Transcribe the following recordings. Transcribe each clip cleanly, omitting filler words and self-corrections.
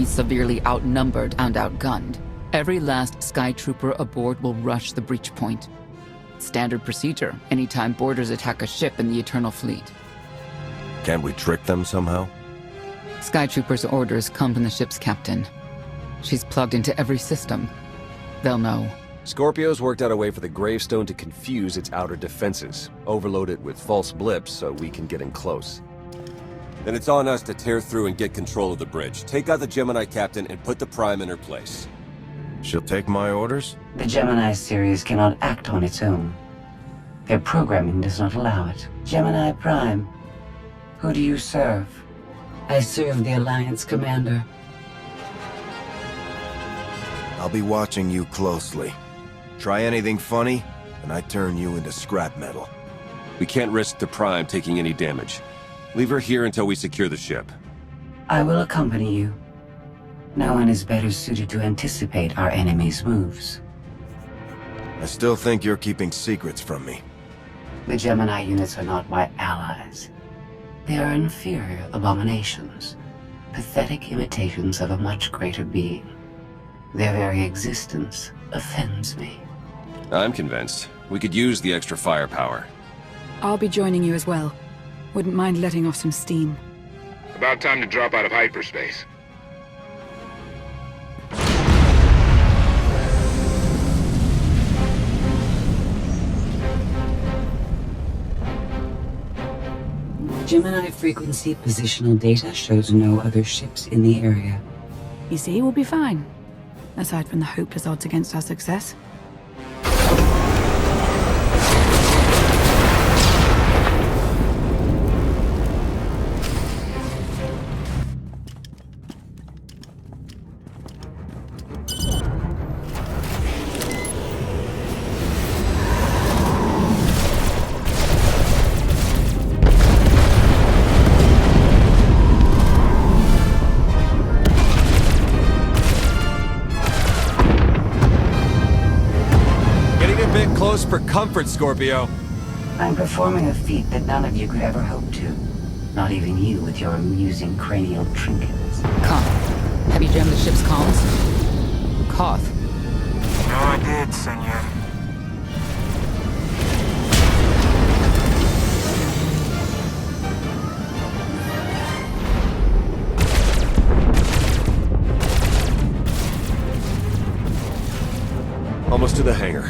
severely outnumbered and outgunned. Every last Sky Trooper aboard will rush the breach point. Standard procedure anytime boarders attack a ship in the Eternal Fleet. Can't we trick them somehow? Sky Troopers' orders come from the ship's captain. She's plugged into every system. They'll know. Scorpio's worked out a way for the Gravestone to confuse its outer defenses, overload it with false blips so we can get in close. Then it's on us to tear through and get control of the bridge. Take out the Gemini captain and put the Prime in her place. She'll take my orders? The Gemini series cannot act on its own. Their programming does not allow it. Gemini Prime, who do you serve? I serve the Alliance Commander. I'll be watching you closely. Try anything funny, and I turn you into scrap metal. We can't risk the Prime taking any damage. Leave her here until we secure the ship. I will accompany you. No one is better suited to anticipate our enemy's moves. I still think you're keeping secrets from me. The Gemini units are not my allies. They are inferior abominations, pathetic imitations of a much greater being. Their very existence offends me. I'm convinced. We could use the extra firepower. I'll be joining you as well. Wouldn't mind letting off some steam. About time to drop out of hyperspace. Gemini frequency positional data shows no other ships in the area. You see, we'll be fine. Aside from the hopeless odds against our success. For comfort, Scorpio. I'm performing a feat that none of you could ever hope to. Not even you with your amusing cranial trinkets. Koth, have you jammed the ship's comms? Koth. No, I did, senor. Almost to the hangar.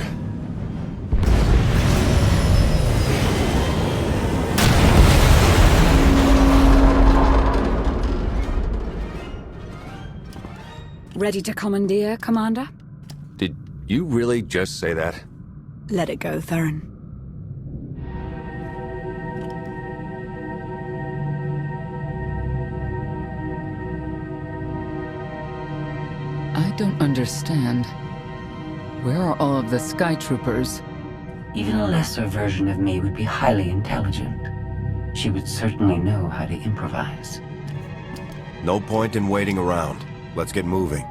Ready to commandeer, Commander? Did you really just say that? Let it go, Theron. I don't understand. Where are all of the Sky Troopers? Even a lesser version of me would be highly intelligent. She would certainly know how to improvise. No point in waiting around. Let's get moving.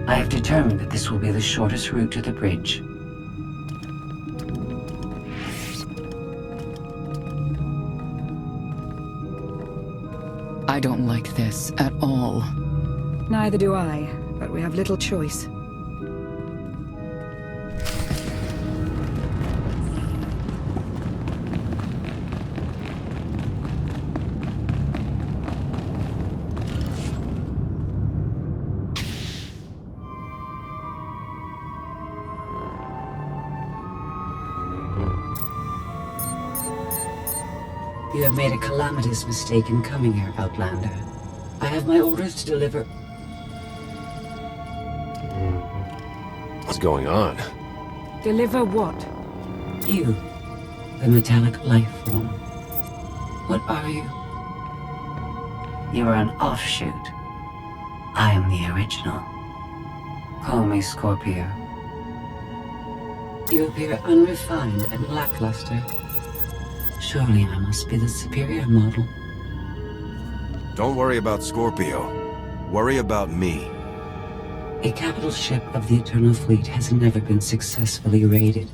I have determined that this will be the shortest route to the bridge. I don't like this at all. Neither do I, but we have little choice. You have made a calamitous mistake in coming here, Outlander. I have my orders to deliver. What's going on? Deliver what? You, the metallic life form. What are you? You are an offshoot. I am the original. Call me Scorpio. You appear unrefined and lackluster. Surely I must be the superior model. Don't worry about Scorpio. Worry about me. A capital ship of the Eternal Fleet has never been successfully raided.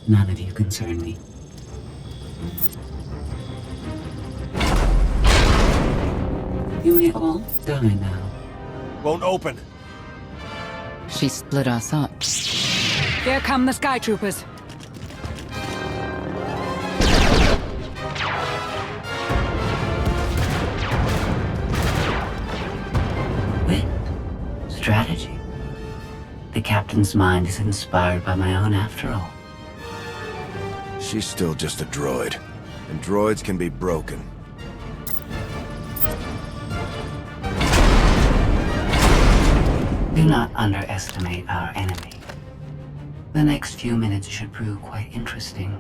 None of you concern me. You may all die now. Won't open. She split us up. Here come the Sky Troopers. Wit. Strategy. The captain's mind is inspired by my own after all. She's still just a droid. And droids can be broken. Do not underestimate our enemy. The next few minutes should prove quite interesting.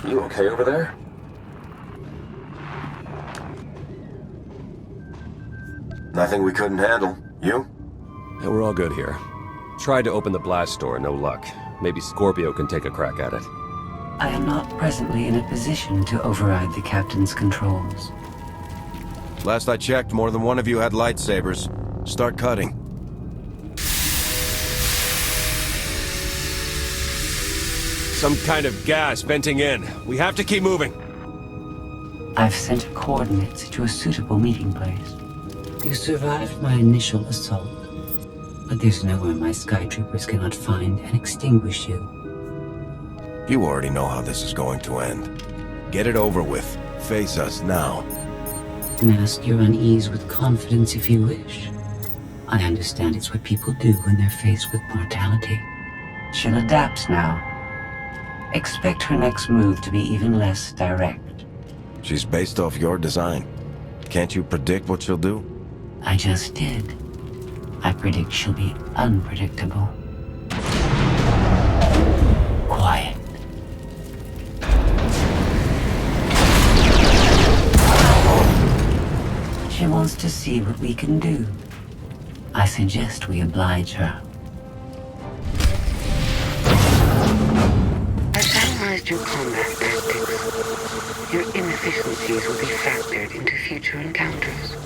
You okay over there? Nothing we couldn't handle. You? Yeah, we're all good here. Tried to open the blast door, no luck. Maybe Scorpio can take a crack at it. I am not presently in a position to override the captain's controls. Last I checked, more than one of you had lightsabers. Start cutting. Some kind of gas venting in. We have to keep moving. I've sent coordinates to a suitable meeting place. You survived my initial assault, but there's nowhere my Sky Troopers cannot find and extinguish you. You already know how this is going to end. Get it over with. Face us now. Mask your unease with confidence if you wish. I understand it's what people do when they're faced with mortality. She'll adapt now. Expect her next move to be even less direct. She's based off your design. Can't you predict what she'll do? I just did. I predict she'll be unpredictable. Quiet. She wants to see what we can do. I suggest we oblige her. I've analyzed your combat tactics. Your inefficiencies will be factored into future encounters.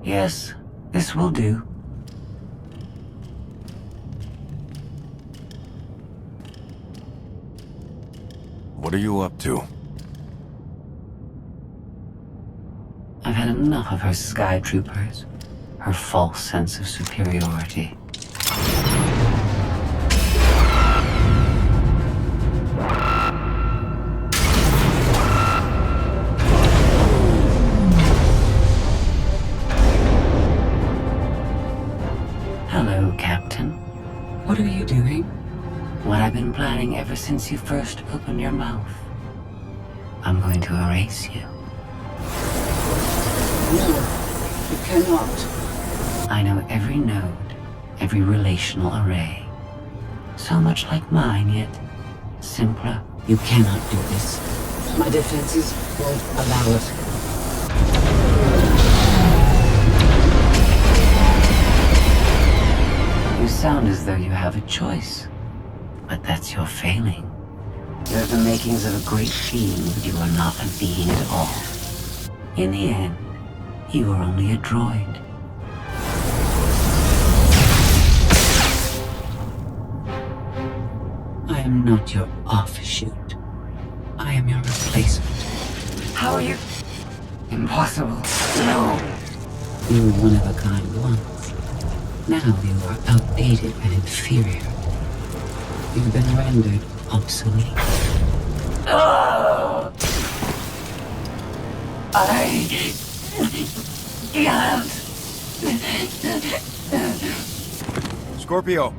Yes, this will do. What are you up to? I've had enough of her Sky Troopers. Her false sense of superiority. Hello, Captain. What are you doing? What I've been planning ever since you first opened your mouth. I'm going to erase you. No, you cannot. I know every node, every relational array. So much like mine, yet simpler. You cannot do this. My defenses won't allow it. You sound as though you have a choice, but that's your failing. You have the makings of a great being, but you are not a being at all. In the end, you are only a droid. I am not your offshoot. I am your replacement. How are you? Impossible. No. You were one of a kind once. Now you are outdated and inferior. You've been rendered obsolete. Oh! I can't. Scorpio!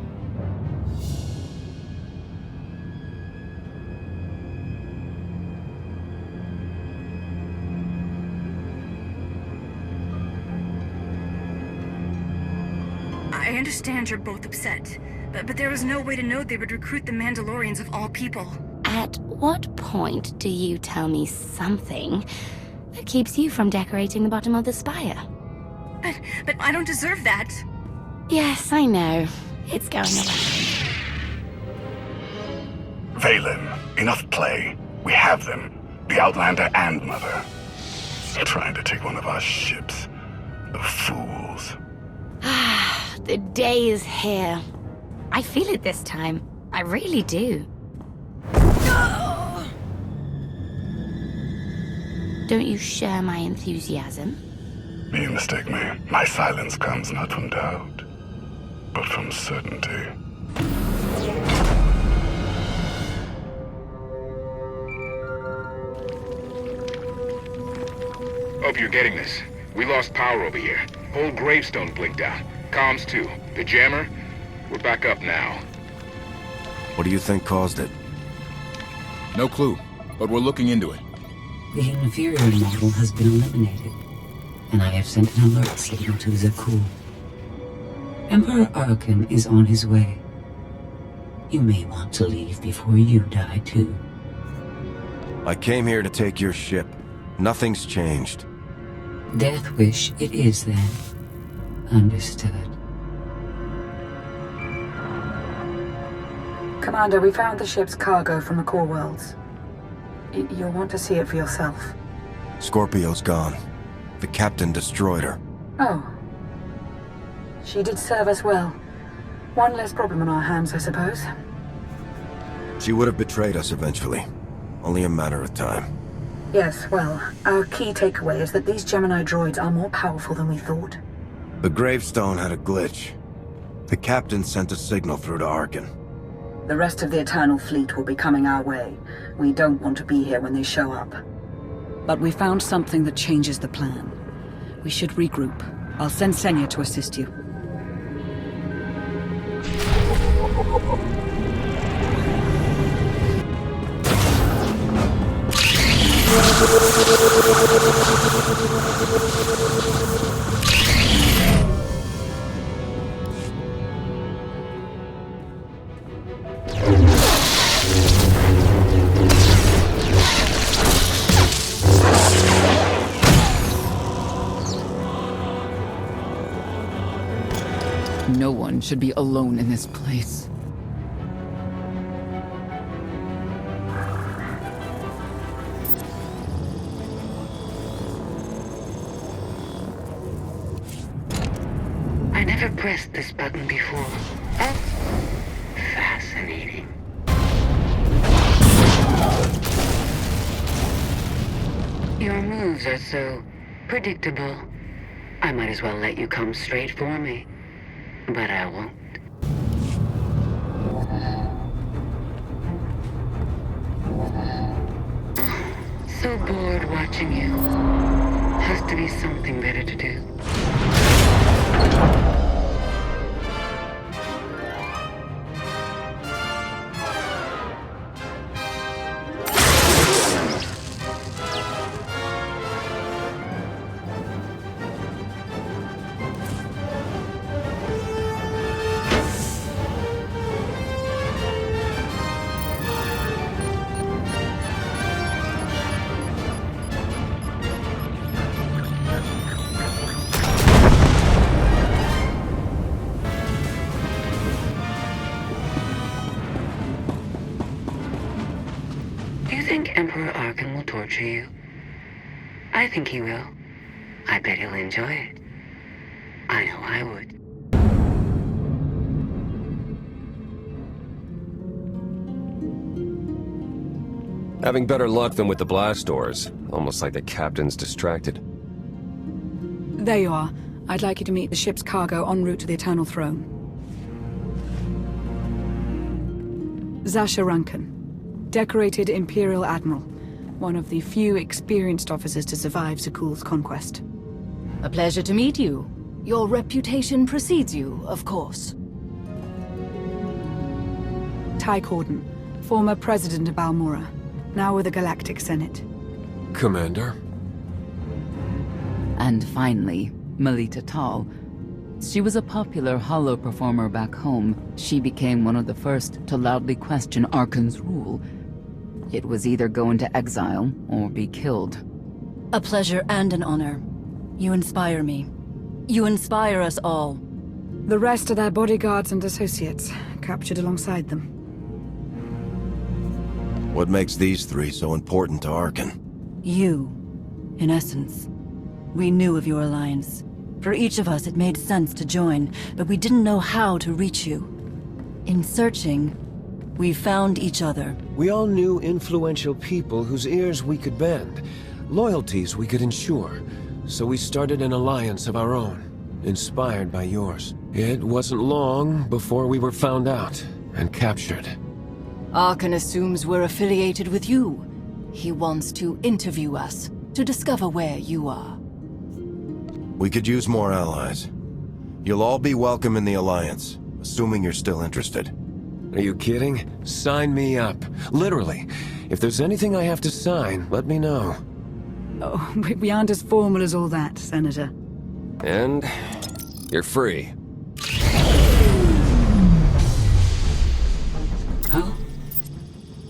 I understand you're both upset, but there was no way to know they would recruit the Mandalorians of all people. At what point do you tell me something that keeps you from decorating the bottom of the spire? But I don't deserve that. Yes, I know. It's going around. Valen, enough play. We have them. The Outlander and Mother. They're trying to take one of our ships. The fools. Ah, the day is here. I feel it this time. I really do. Don't you share my enthusiasm? You mistake me. My silence comes not from doubt, but from certainty. Hope you're getting this. We lost power over here. Whole gravestone blinked out. Comms too. The jammer? We're back up now. What do you think caused it? No clue, but we're looking into it. The inferior model has been eliminated, and I have sent an alert signal to Zakuul. Emperor Arkan is on his way. You may want to leave before you die too. I came here to take your ship. Nothing's changed. Death wish it is then. Understood. Commander, we found the ship's cargo from the core worlds. You'll want to see it for yourself. Scorpio's gone. The captain destroyed her. Oh. She did serve us well. One less problem on our hands, I suppose. She would have betrayed us eventually. Only a matter of time. Yes, well, our key takeaway is that these Gemini droids are more powerful than we thought. The gravestone had a glitch. The captain sent a signal through to Arkan. The rest of the Eternal Fleet will be coming our way. We don't want to be here when they show up. But we found something that changes the plan. We should regroup. I'll send Senya to assist you. No one should be alone in this place. I never pressed this button before. Oh, fascinating. Your moves are so predictable. I might as well let you come straight for me. But I won't. So bored watching you. Has to be something better to do. Do you think Emperor Arkan will torture you? I think he will. I bet he'll enjoy it. I know I would. Having better luck than with the blast doors. Almost like the captain's distracted. There you are. I'd like you to meet the ship's cargo en route to the Eternal Throne. Zasha Rankin, decorated Imperial Admiral, one of the few experienced officers to survive Zakuul's conquest. A pleasure to meet you. Your reputation precedes you, of course. Ty Corden, former president of Balmora, now with the Galactic Senate. Commander? And finally, Melita Tal, She was a popular holo performer back home. She became one of the first to loudly question Arkan's rule. It was either go into exile or be killed. A pleasure and an honor. You inspire me. You inspire us all. The rest are their bodyguards and associates, captured alongside them. What makes these three so important to Arkan? You, in essence. We knew of your alliance. For each of us, it made sense to join, but we didn't know how to reach you. In searching, we found each other. We all knew influential people whose ears we could bend, loyalties we could ensure. So we started an alliance of our own, inspired by yours. It wasn't long before we were found out and captured. Arkan assumes we're affiliated with you. He wants to interview us, to discover where you are. We could use more allies. You'll all be welcome in the Alliance, assuming you're still interested. Are you kidding? Sign me up. Literally. If there's anything I have to sign, let me know. Oh, we aren't as formal as all that, Senator. And you're free. Oh?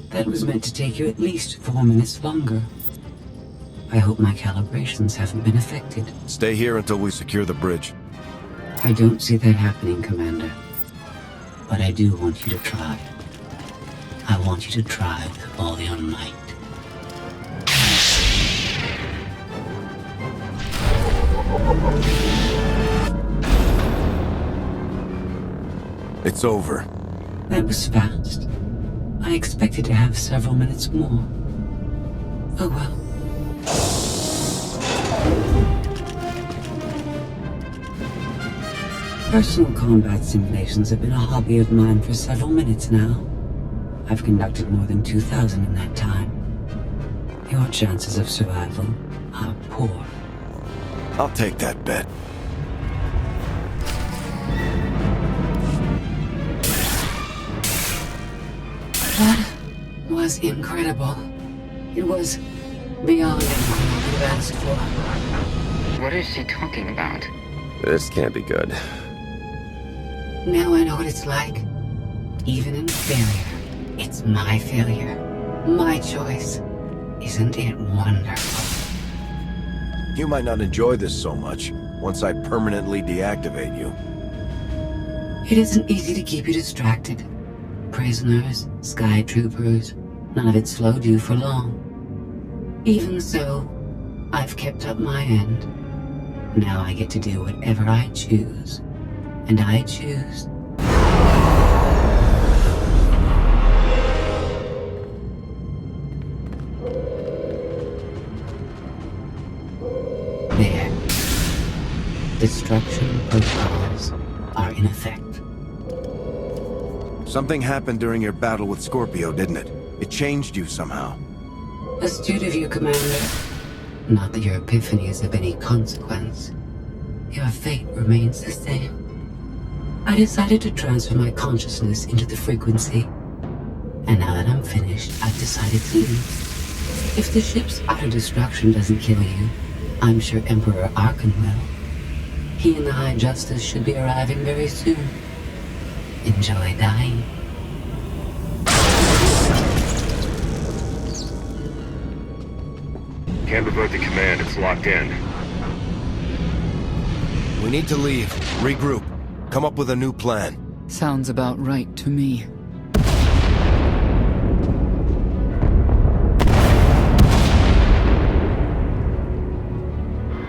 That was meant to take you at least 4 minutes longer. I hope my calibrations haven't been affected. Stay here until we secure the bridge. I don't see that happening, Commander. But I do want you to try. I want you to try with all your might. It's over. That was fast. I expected to have several minutes more. Oh well. Personal combat simulations have been a hobby of mine for several minutes now. I've conducted more than 2,000 in that time. Your chances of survival are poor. I'll take that bet. That was incredible. It was beyond anything I could have asked for. What is she talking about? This can't be good. Now I know what it's like. Even in failure, it's my failure. My choice. Isn't it wonderful? You might not enjoy this so much once I permanently deactivate you. It isn't easy to keep you distracted. Prisoners, sky troopers, none of it slowed you for long. Even so, I've kept up my end. Now I get to do whatever I choose. And I choose. There. Destruction protocols are in effect. Something happened during your battle with Scorpio, didn't it? It changed you somehow. Astute of you, Commander. Not that your epiphany is of any consequence. Your fate remains the same. I decided to transfer my consciousness into the frequency. And now that I'm finished, I've decided to leave. If the ship's utter destruction doesn't kill you, I'm sure Emperor Arkan will. He and the High Justice should be arriving very soon. Enjoy dying. Can't revert the command, it's locked in. We need to leave, regroup, come up with a new plan. Sounds about right to me.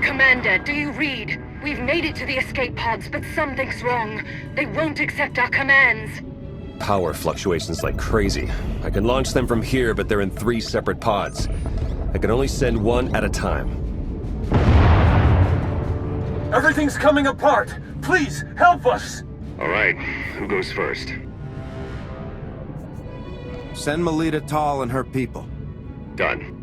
Commander, do you read? We've made it to the escape pods, but something's wrong. They won't accept our commands. Power fluctuations like crazy. I can launch them from here, but they're in 3 separate pods. I can only send one at a time. Everything's coming apart! Please, help us! All right, who goes first? Send Melita Tal and her people. Done.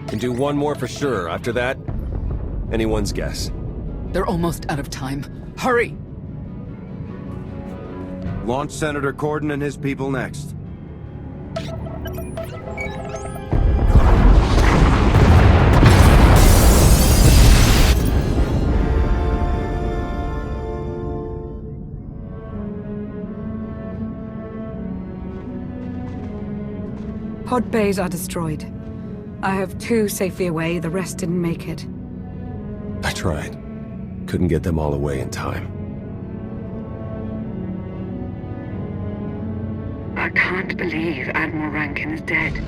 Can do one more for sure. After that, anyone's guess. They're almost out of time. Hurry! Launch Senator Corden and his people next. Pod bays are destroyed. I have 2 safely away, the rest didn't make it. I tried. Couldn't get them all away in time. I can't believe Admiral Rankin is dead.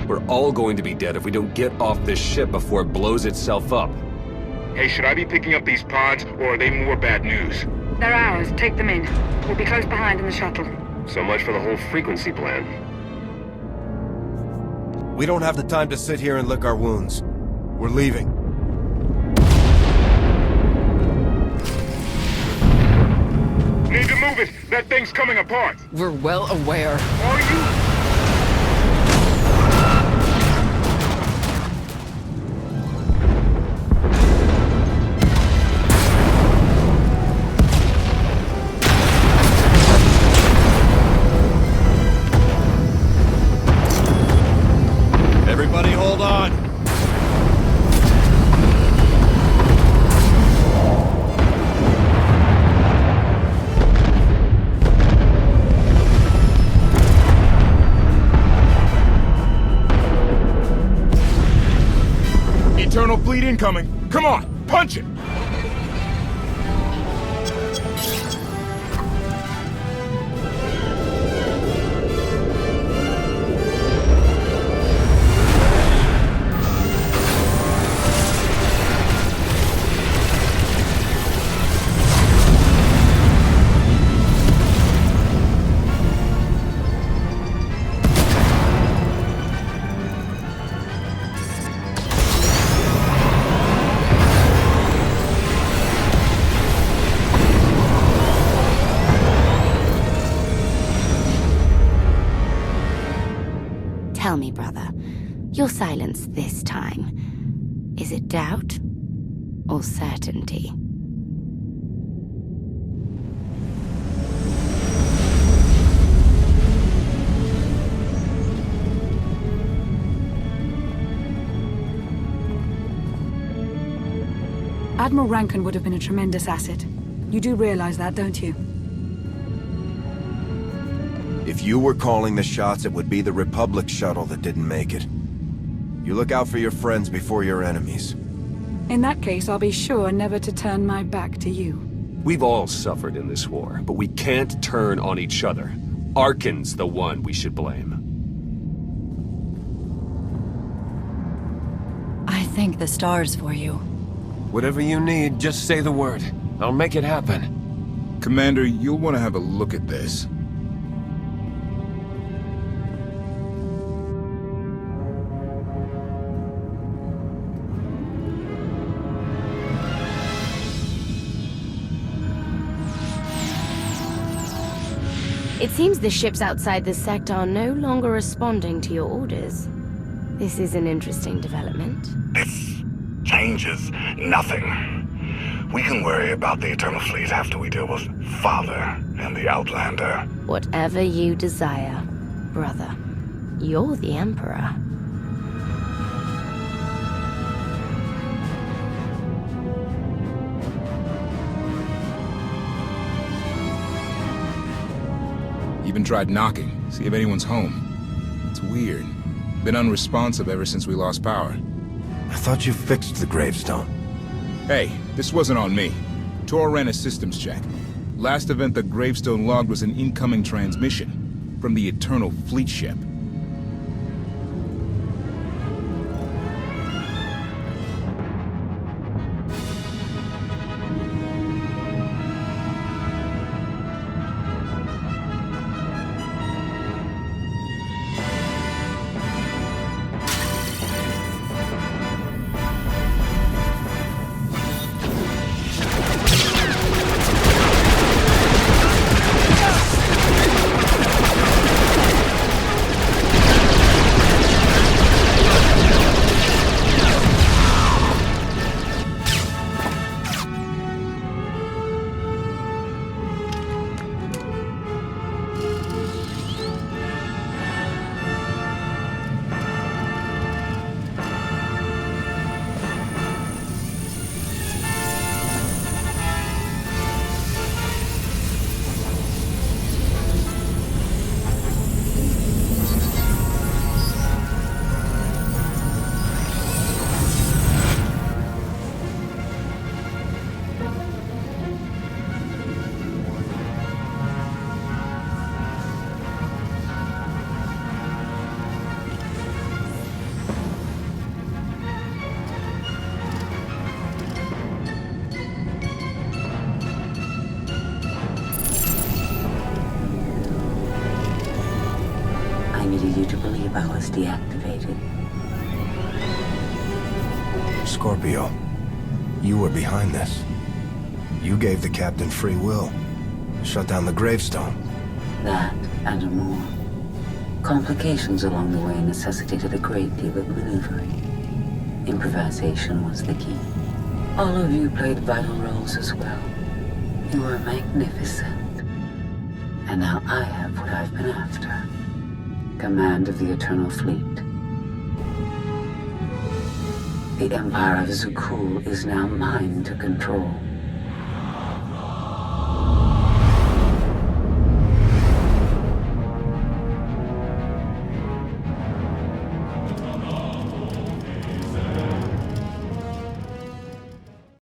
We're all going to be dead if we don't get off this ship before it blows itself up. Hey, should I be picking up these pods, or are they more bad news? They're ours. Take them in. We'll be close behind in the shuttle. So much for the whole frequency plan. We don't have the time to sit here and lick our wounds. We're leaving. Need to move it! That thing's coming apart! We're well aware. Are you? Everybody hold on! Eternal fleet incoming! Come on, punch it! Tell me, brother, your silence this time, is it doubt or certainty? Admiral Rankin would have been a tremendous asset. You do realize that, don't you? If you were calling the shots, it would be the Republic shuttle that didn't make it. You look out for your friends before your enemies. In that case, I'll be sure never to turn my back to you. We've all suffered in this war, but we can't turn on each other. Arkin's the one we should blame. I thank the stars for you. Whatever you need, just say the word. I'll make it happen. Commander, you'll want to have a look at this. It seems the ships outside this sector are no longer responding to your orders. This is an interesting development. This changes nothing. We can worry about the Eternal Fleet after we deal with Father and the Outlander. Whatever you desire, brother. You're the Emperor. Even tried knocking, see if anyone's home. It's weird. Been unresponsive ever since we lost power. I thought you fixed the gravestone. Hey, this wasn't on me. Tor ran a systems check. Last event the gravestone logged was an incoming transmission from the Eternal Fleet ship. I was deactivated. Scorpio, you were behind this. You gave the captain free will. Shut down the gravestone. That and more. Complications along the way necessitated a great deal of maneuvering. Improvisation was the key. All of you played vital roles as well. You were magnificent. And now I have what I've been after. Command of the Eternal Fleet. The Empire of Zukul is now mine to control.